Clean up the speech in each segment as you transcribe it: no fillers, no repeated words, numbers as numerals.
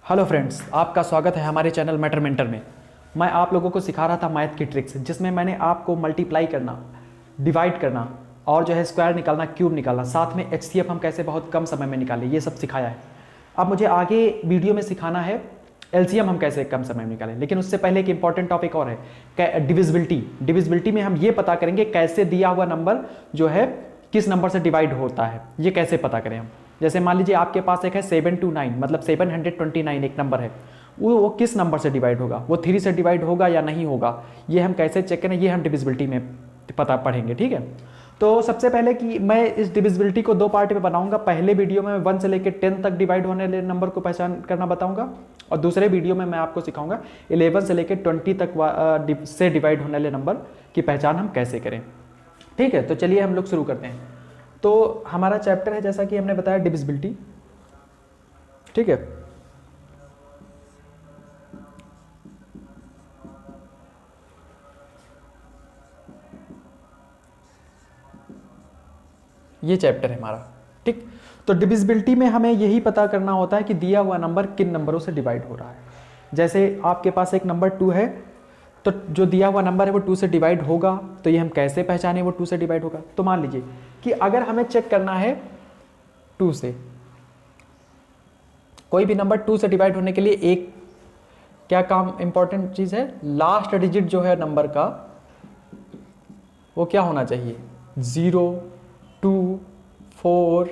Hello friends, आपका स्वागत है हमारे चैनल मैटर मेंटर में। मैं आप लोगों को सिखा रहा था मैथ की ट्रिक्स, जिसमें मैंने आपको मल्टीप्लाई करना, डिवाइड करना और जो है स्क्वायर निकालना, क्यूब निकालना, साथ में एचसीएफ हम कैसे बहुत कम समय में निकालें, ये सब सिखाया है। अब मुझे आगे वीडियो में सिखाना है एलसीएम हम कैसे कम समय में निकालें। लेकिन उससे पहले एक इंपॉर्टेंट टॉपिक और है, डिविजिबिलिटी। डिविजिबिलिटी में हम ये पता करेंगे कैसे दिया हुआ नंबर जो है किस नंबर से डिवाइड होता है, ये कैसे पता करें हम। जैसे मान लीजिए आपके पास एक है 729, मतलब 729 एक नंबर है, वो किस नंबर से डिवाइड होगा, वो 3 से डिवाइड होगा या नहीं होगा, ये हम कैसे चेक करें, ये हम डिविजिबिलिटी में पता पढ़ेंगे। ठीक है, तो सबसे पहले कि मैं इस डिविजिबिलिटी को 2 पार्ट में बनाऊंगा। पहले वीडियो में 1 से लेकर 10 तक डिवाइड होने वाले नंबर को पहचान करना बताऊंगा, और दूसरे वीडियो में मैं आपको सिखाऊंगा 11 से लेकर 20 तक से डिवाइड होने वाले नंबर की पहचान हम कैसे करें। ठीक है, तो चलिए हम लोग शुरू करते हैं। तो हमारा चैप्टर है, जैसा कि हमने बताया, डिविजिबिलिटी। ठीक है, ये चैप्टर है हमारा। ठीक, तो डिविजिबिलिटी में हमें यही पता करना होता है कि दिया हुआ नंबर किन नंबरों से डिवाइड हो रहा है। जैसे आपके पास एक नंबर 2 है, तो जो दिया हुआ नंबर है वो 2 से डिवाइड होगा, तो ये हम कैसे पहचाने वो 2 से डिवाइड होगा। तो मान लीजिए कि अगर हमें चेक करना है 2 से, कोई भी नंबर 2 से डिवाइड होने के लिए एक क्या काम इंपॉर्टेंट चीज है, लास्ट डिजिट जो है नंबर का वो क्या होना चाहिए, 0, 2, 4,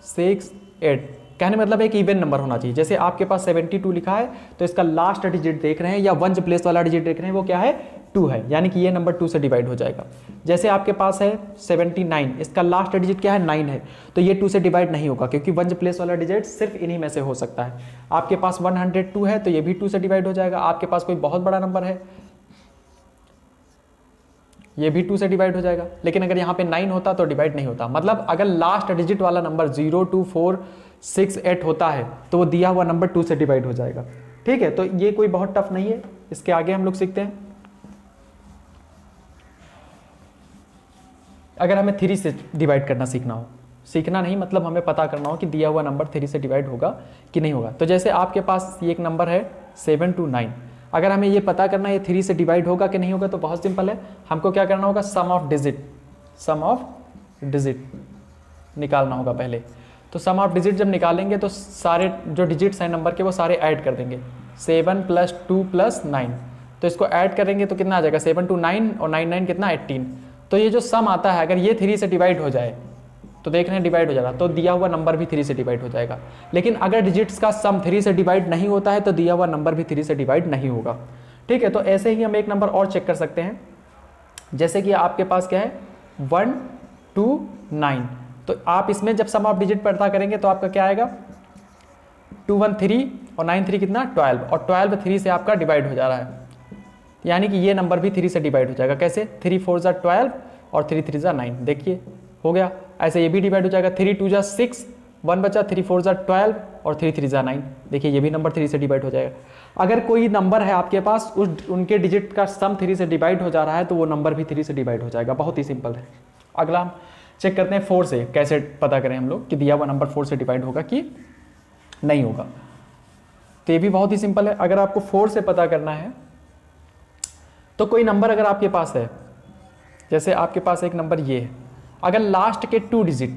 6, 8। कहने मतलब एक इवन नंबर होना चाहिए। जैसे आपके पास 72 लिखा है, तो इसका लास्ट डिजिट देख रहे हैं या 1 प्लेस वाला डिजिट देख रहे हैं, वो क्या है, 2 है, यानी कि ये नंबर 2 से डिवाइड हो जाएगा। जैसे आपके पास है 79, इसका लास्ट डिजिट क्या है, 9 है, तो ये 2 से डिवाइड नहीं होगा, क्योंकि 1 प्लेस वाला डिजिट सिर्फ इन्हीं में से हो सकता है। आपके पास 102 है, तो ये भी 2 से डिवाइड हो जाएगा। आपके पास कोई बहुत बड़ा नंबर है, ये भी 2 से डिवाइड हो जाएगा। लेकिन अगर यहाँ पे 9 होता तो डिवाइड नहीं होता। मतलब अगर लास्ट डिजिट वाला नंबर 0, 2, 4, 6, 8 होता है, तो वो दिया हुआ नंबर 2 से डिवाइड हो जाएगा। ठीक है, तो ये कोई बहुत टफ नहीं है। इसके आगे हम लोग सीखते हैं। अगर हमें 3 से डिवाइड करना सीखना हो, सीखना नहीं मतलब हमें पता करना हो कि दिया हुआ नंबर 3 से डिवाइड होगा कि नहीं होगा। तो जैसे आपके पास ये एक नंबर है 729, अगर हमें ये पता करना है ये 3 से डिवाइड होगा कि नहीं होगा, तो बहुत सिंपल है, हमको क्या करना होगा, सम ऑफ डिजिट निकालना होगा पहले। तो सम ऑफ डिजिट जब निकालेंगे तो सारे जो डिजिट्स हैं नंबर के वो सारे ऐड कर देंगे, 7 + 2 + 9, तो इसको ऐड करेंगे तो कितना आ जाएगा, 7 2 9 और 9 9 कितना, 18। तो ये जो सम आता है, अगर ये 3 से डिवाइड हो जाए तो देख रहे हैं डिवाइड हो जाएगा, तो दिया हुआ नंबर भी 3 से डिवाइड हो जाएगा। लेकिन अगर डिजिट्स का सम 3 से डिवाइड नहीं होता है, तो दिया हुआ नंबर भी 3 से डिवाइड नहीं होगा। ठीक है, तो ऐसे ही हम एक नंबर और चेक कर सकते हैं। जैसे कि आपके पास क्या है, 1 2 9, तो आप इसमें जब सम ऑफ डिजिट पता करेंगे तो आपका क्या आएगा, 2 1 3 और 9 3 कितना, 12, और 12 3 से आपका डिवाइड हो जा रहा है, यानी कि ये नंबर भी 3 से डिवाइड हो जाएगा। कैसे, 3 4 = 12 और 3 3 = 9, देखिए हो गया। ऐसे ये भी डिवाइड हो जाएगा, 3 2 = 6, 1 बचा, 3 4 = 12 और 3 3 = 9, देखिए ये भी नंबर 3 से डिवाइड हो जाएगा। अगर कोई नंबर है आपके पास, उनके डिजिट का सम 3 से डिवाइड हो जा रहा है, तो वो नंबर भी 3 से डिवाइड हो जाएगा। बहुत ही सिंपल है। अगला हम चेक करते हैं 4 से कैसे पता करें हम लोग कि दिया हुआ नंबर 4 से डिवाइड होगा कि नहीं होगा। तो ये भी बहुत ही सिंपल है। अगर आपको 4 से पता करना है, तो कोई नंबर अगर आपके पास है, जैसे आपके पास एक नंबर ये है, अगर लास्ट के 2 डिजिट,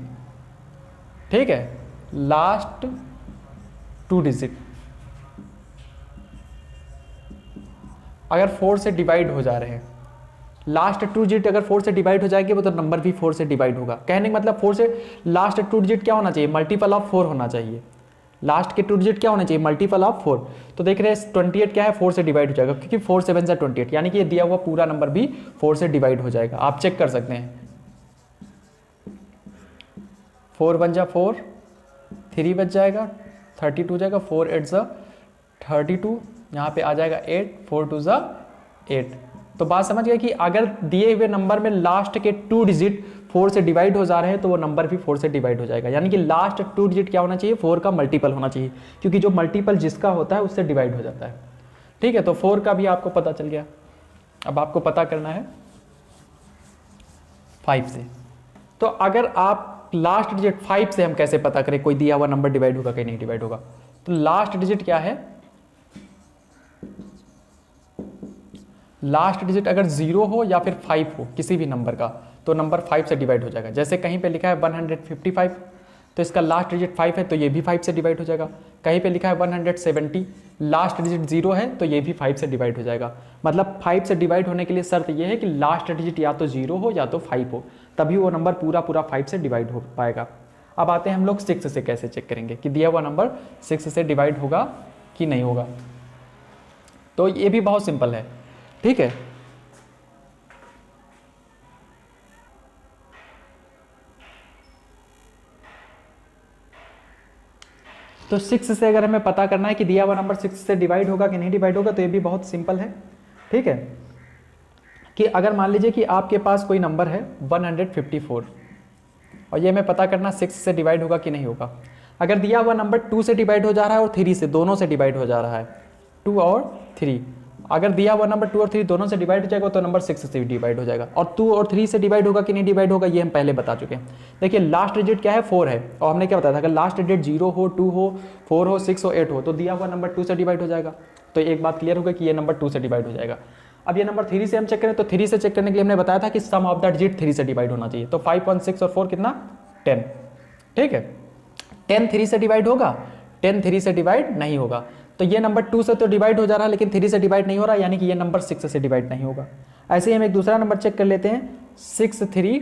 ठीक है, लास्ट 2 डिजिट अगर 4 से डिवाइड हो जा रहे हैं, लास्ट 2 डिजिट अगर 4 से डिवाइड हो जाएगी, वो तो नंबर भी 4 से डिवाइड होगा। कहने का मतलब 4 से लास्ट 2 डिजिट क्या होना चाहिए, मल्टीपल ऑफ 4 होना चाहिए। लास्ट के 2 डिजिट क्या होना चाहिए, मल्टीपल ऑफ 4। तो देख रहे हैं 28 क्या है, 4 से डिवाइड हो जाएगा, क्योंकि 4 7 = 28, यानी कि ये दिया हुआ पूरा नंबर भी 4 से डिवाइड हो जाएगा। आप चेक कर सकते हैं, 4 1 = 4, 3 बच जाएगा, 32 जाएगा, 4 8 = 32, यहाँ पे आ जाएगा 8, 4 2 = 8। तो बात समझ गए कि अगर दिए हुए नंबर में लास्ट के 2 डिजिट 4 से डिवाइड हो जा रहे हैं, तो वो नंबर भी 4 से डिवाइड हो जाएगा। यानी कि लास्ट 2 डिजिट क्या होना चाहिए, 4 का मल्टीपल होना चाहिए, क्योंकि जो मल्टीपल जिसका होता है उससे डिवाइड हो जाता है। ठीक है, तो 4 का भी आपको पता चल गया। अब आपको पता करना है 5 से। तो अगर आप लास्ट डिजिट 5 से हम कैसे पता करें कोई दिया हुआ नंबर डिवाइड होगा कि नहीं डिवाइड होगा, तो लास्ट डिजिट क्या है, लास्ट डिजिट अगर 0 हो या फिर 5 हो किसी भी नंबर का, तो नंबर 5 से डिवाइड हो जाएगा। जैसे कहीं पे लिखा है 155, तो इसका लास्ट डिजिट 5 है, तो ये भी 5 से डिवाइड हो जाएगा। कहीं पे लिखा है 170, लास्ट डिजिट 0 है, तो ये भी 5 से डिवाइड हो जाएगा। मतलब 5 से डिवाइड होने के लिए शर्त ये है कि लास्ट डिजिट या तो 0 हो या तो 5 हो, तभी वो नंबर पूरा 5 से डिवाइड हो पाएगा। अब आते हैं हम लोग 6 से कैसे चेक करेंगे कि दिया हुआ नंबर 6 से डिवाइड होगा कि नहीं होगा। तो ये भी बहुत सिंपल है, ठीक है। तो 6 से अगर हमें पता करना है कि दिया हुआ नंबर 6 से डिवाइड होगा कि नहीं डिवाइड होगा, तो ये भी बहुत सिंपल है, ठीक है। कि अगर मान लीजिए कि आपके पास कोई नंबर है 154 और ये हमें पता करना 6 से डिवाइड होगा कि नहीं होगा। अगर दिया हुआ नंबर 2 से डिवाइड हो जा रहा है और 3 से, दोनों से डिवाइड हो जा रहा है, 2 और 3, अगर दिया हुआ नंबर 2 और 3 दोनों से डिवाइड हो जाएगा तो नंबर 6 से डिवाइड हो जाएगा। और 2 और 3 से डिवाइड होगा कि नहीं डिवाइड होगा, ये हम पहले बता चुके हैं। देखिए लास्ट डिजिट क्या है, 4 है, और हमने क्या बताया था, अगर लास्ट डिजिट 0 हो, 2 हो, 4 हो, 6 हो, 8 हो, तो दिया हुआ नंबर 2 से डिवाइड हो जाएगा। तो एक बात क्लियर होगा कि ये नंबर 2 से डिवाइड हो जाएगा। अब ये नंबर 3 से हम चेक करें, तो 3 से चेक करने के लिए हमने बताया था कि सम ऑफ द डिजिट 3 से डिवाइड होना चाहिए। तो 5 1 6 और 4 कितना, 10, ठीक है। 10 3 से डिवाइड होगा, 10 3 से डिवाइड नहीं होगा। तो ये नंबर 2 से तो डिवाइड हो जा रहा है, लेकिन 3 से डिवाइड नहीं हो रहा, यानी कि ये नंबर 6 से डिवाइड नहीं होगा। ऐसे ही हम एक दूसरा नंबर चेक कर लेते हैं, 6 3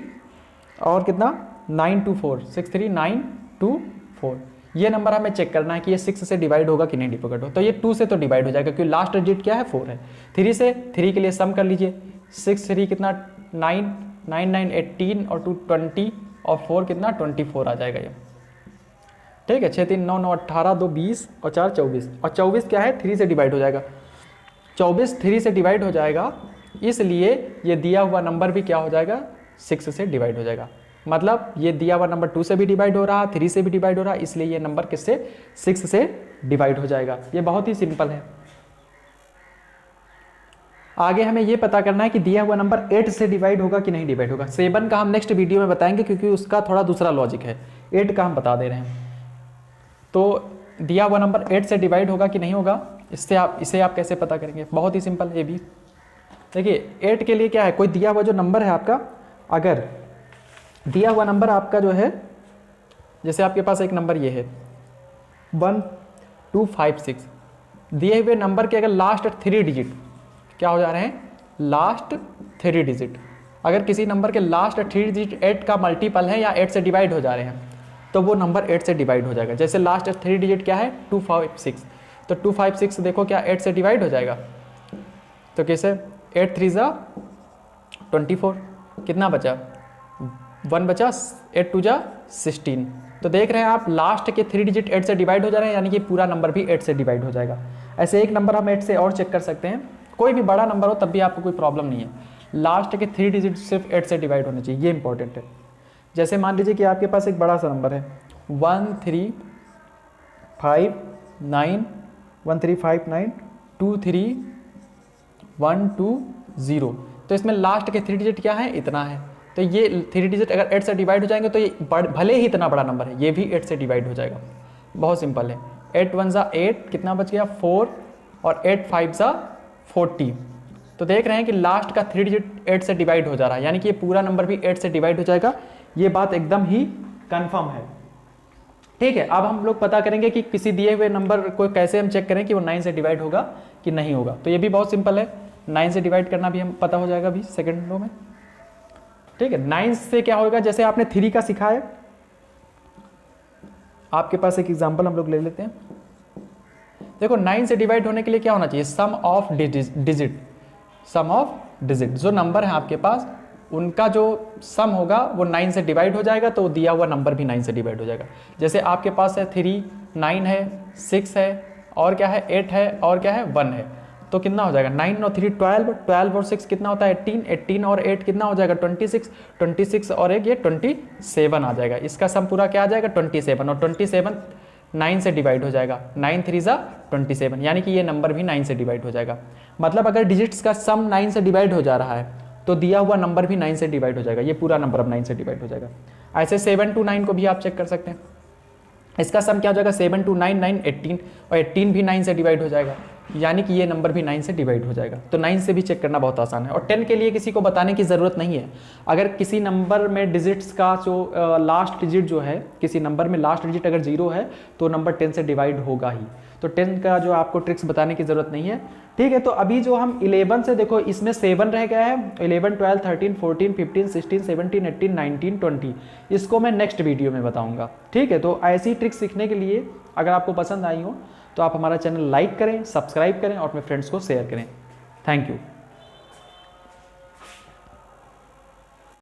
और कितना, 9 2 4, 6 3 9 2 4। ये नंबर हमें चेक करना है कि ये 6 से डिवाइड होगा कि नहीं डिवाइड होगा। तो ये 2 से तो डिवाइड हो जाएगा, क्योंकि लास्ट डिजिट क्या है, 4 है। 3 से, 3 के लिए सम कर लीजिए, 6 3 कितना, 9 9 9 18 और 2 20 और 4 कितना, 24 आ जाएगा ये, ठीक है। 6 3 9 9 18 2 20 और 4 24, और 24 क्या है, 3 से डिवाइड हो जाएगा। 24 3 से डिवाइड हो जाएगा, इसलिए ये दिया हुआ नंबर भी क्या हो जाएगा, 6 से डिवाइड हो जाएगा। मतलब ये दिया हुआ नंबर 2 से भी डिवाइड हो रहा, 3 से भी डिवाइड हो रहा, इसलिए ये नंबर किससे, 6 से डिवाइड हो जाएगा। ये बहुत ही सिंपल है। आगे हमें ये पता करना है कि दिया हुआ नंबर 8 से डिवाइड होगा कि नहीं डिवाइड होगा। 7 का हम नेक्स्ट वीडियो में बताएंगे, क्योंकि उसका थोड़ा दूसरा लॉजिक है। 8 का हम बता दे रहे हैं। तो दिया हुआ नंबर 8 से डिवाइड होगा कि नहीं होगा, इसे आप कैसे पता करेंगे, बहुत ही सिंपल है ये भी। देखिए 8 के लिए क्या है, कोई दिया हुआ जो नंबर है आपका, अगर दिया हुआ नंबर आपका जो है, जैसे आपके पास एक नंबर ये है 1 2 5 6, दिए हुए नंबर के अगर लास्ट 3 डिजिट क्या हो जा रहे हैं, लास्ट 3 डिजिट, अगर किसी नंबर के लास्ट 3 डिजिट 8 का मल्टीपल है या 8 से डिवाइड हो जा रहे हैं, तो वो नंबर 8 से डिवाइड हो जाएगा। जैसे लास्ट 3 डिजिट क्या है, 2 5 6, तो 2 5 6 देखो क्या 8 से डिवाइड हो जाएगा। तो कैसे, 8 3 जा 24, कितना बचा, 1 बचा, 8 2 जा 16। तो देख रहे हैं आप, लास्ट के 3 डिजिट 8 से डिवाइड हो जा रहे हैं, यानी कि पूरा नंबर भी 8 से डिवाइड हो जाएगा। ऐसे एक नंबर हम 8 से और चेक कर सकते हैं, कोई भी बड़ा नंबर हो तब भी आपको कोई प्रॉब्लम नहीं है, लास्ट के 3 डिजिट सिर्फ 8 से डिवाइड होने चाहिए, ये इंपॉर्टेंट है। जैसे मान लीजिए कि आपके पास एक बड़ा सा नंबर है 1 3 5 9 1 3 5 9 2 3 1 2 0, तो इसमें लास्ट के 3 डिजिट क्या है, इतना है। तो ये 3 डिजिट अगर 8 से डिवाइड हो जाएंगे तो ये भले ही इतना बड़ा नंबर है, ये भी 8 से डिवाइड हो जाएगा। बहुत सिंपल है, 8 1 जा 8, कितना बच गया 4, और 8 5 जा 40। तो देख रहे हैं कि लास्ट का 3 डिजिट 8 से डिवाइड हो जा रहा है, यानी कि ये पूरा नंबर भी 8 से डिवाइड हो जाएगा। ये बात एकदम ही कंफर्म है, ठीक है। अब हम लोग पता करेंगे कि किसी दिए हुए नंबर को कैसे हम चेक करें कि वो 9 से डिवाइड होगा कि नहीं होगा। तो ये भी बहुत सिंपल है, 9 से डिवाइड करना भी हम पता हो जाएगा अभी सेकंडों में, ठीक है। 9 से क्या होगा, जैसे आपने 3 का सीखा है, आपके पास एक एग्जांपल हम लोग ले लेते हैं। देखो 9 से डिवाइड होने के लिए क्या होना चाहिए, sum of digit, sum of digit, जो नंबर है आपके पास उनका जो सम होगा वो 9 से डिवाइड हो जाएगा, तो दिया हुआ नंबर भी 9 से डिवाइड हो जाएगा। जैसे आपके पास है 3 9 है 6 है और क्या है 8 है और क्या है 1 है, तो कितना हो जाएगा 9 और 3 12, 12 और 6 कितना होता है 18, 18 और 8 कितना हो जाएगा 26, 26 और एक ये 27 आ जाएगा। इसका सम पूरा क्या आ जाएगा 27, और 27 9 से डिवाइड हो जाएगा, 9 3 जा 27, यानी कि ये नंबर भी 9 से डिवाइड हो जाएगा। मतलब अगर डिजिट्स का सम 9 से डिवाइड हो जा रहा है तो दिया हुआ नंबर भी 9 से डिवाइड हो जाएगा, ये पूरा नंबर अब 9 से डिवाइड हो जाएगा। ऐसे 7 to 9 को भी आप चेक कर सकते हैं, इसका सम क्या हो जाएगा 7 to 9 9 18, और 18 भी 9 से डिवाइड हो जाएगा। यानी कि ये नंबर भी 9 से डिवाइड हो जाएगा। तो 9 से भी चेक करना बहुत आसान है, और 10 के लिए किसी को बताने की ज़रूरत नहीं है। अगर किसी नंबर में डिजिट्स का जो लास्ट डिजिट जो है, किसी नंबर में लास्ट डिजिट अगर 0 है तो नंबर 10 से डिवाइड होगा ही। तो 10 का जो आपको ट्रिक्स बताने की ज़रूरत नहीं है, ठीक है। तो अभी जो हम 11 से, देखो इसमें 7 रह गया है, 11, 12, 13, 14, 15, 16, 17, 18, 19, 20, इसको मैं नेक्स्ट वीडियो में बताऊंगा, ठीक है। तो ऐसी ट्रिक्स सीखने के लिए अगर आपको पसंद आई हो तो आप हमारा चैनल लाइक करें, सब्सक्राइब करें और अपने फ्रेंड्स को शेयर करें। Thank you.